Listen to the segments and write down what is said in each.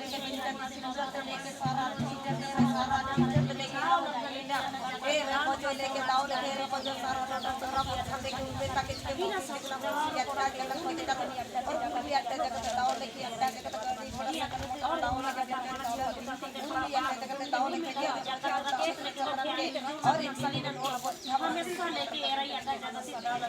लेके बिंदर सिंदूर लेके सारा चीज तेरा सारा चीज लेके आओ गलीना ए रखो जो लेके लाओ लेके रखो जो सारा सारा पूछा लेके उनके ताकि इसके बिना सब या का के लग कोई का और पूरी अड्डा जगह लाओ लेके अड्डा जगह और लाओ लेके पूरी अड्डा जगह लाओ लेके और इंसान ने हमेशा लेके ए रही अड्डा जगह से डाल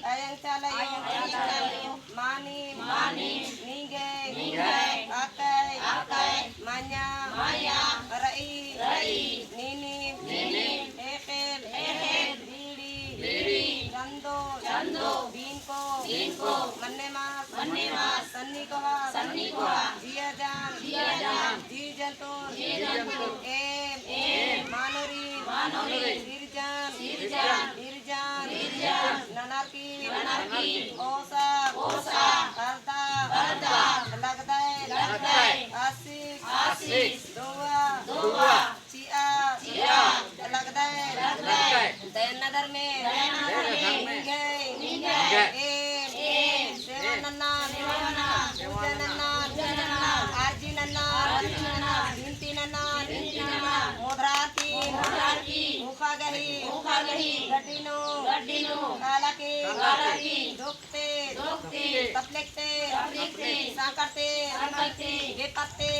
ayang calayo, mani, nige, akay, manya, rai, nini, ekel, bidi, gando, binko, mannemas, sanni koha, jiyajan, jijantur, manuri, irjan, nanarki, osa, karta, lagday, asik, doa, cia, lagday, denadar me, ningay, sewanan, arjinanan, bintinan, modrati, mukagahi, gadino, kalaki, dukte, taplekte, sangkarte, gepate,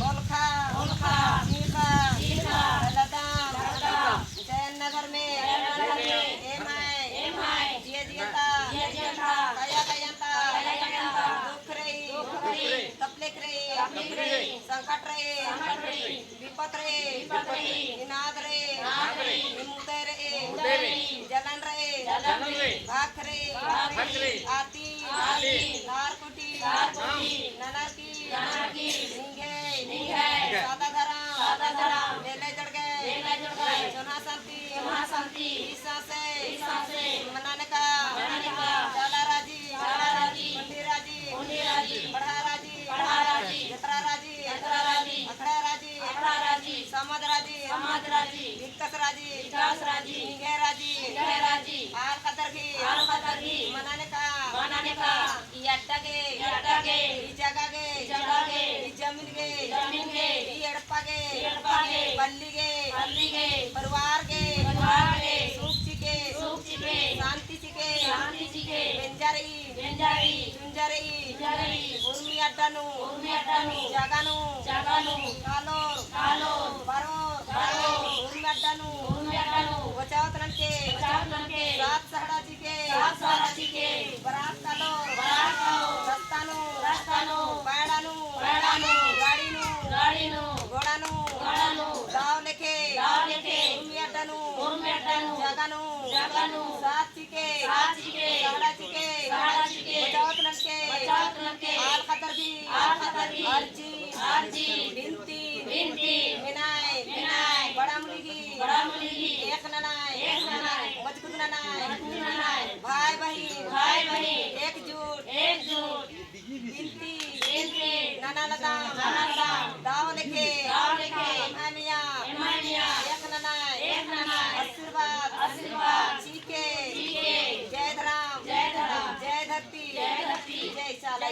olkha, nikha, ladam, Jaynagar में एमाय जियता कयाता दुख रही तपलेक रही संकट रही विपत रही इनाद रही मुदे रही जलन रही भाख रही आती नारकुटी ननरकी निंगे सादा धरम बेले जड़ गए सोना शांति ईसा से मनाने का जाला राजी राजी बढ़ा राजी जतरा राजी अखड़ा राजी समाज राजी विकास राजी निगे राजी आल कदर की मनाने का ई अड्डागे ई जगागे ई जमीन गे ई एड़पागे बल्लीगे परिवार के सुख चिके शांति चिके बेंजारी उर्मी अड्डानु जगानु कालोर बरोर उर्मी अड्डानु बचावत ननके रात सहड़ा चिके बरात कालोर रस्तानु बैडानु गाड़ीनु घोड़ानु दाव लेके उर्मी अड्डानु जगानु सात चिके सहड़ा चिके बचावत ननके आल खतर भी अर्जी बिनती मिनाय बड़ा मुलिगी एक ननाय मजबूत ननाय भाई बहन एकजुट बिनती नाना लदाम दाव लेके इमामिया एक ननाय आशीर्वाद चीके जय धराम जय धरती जय साला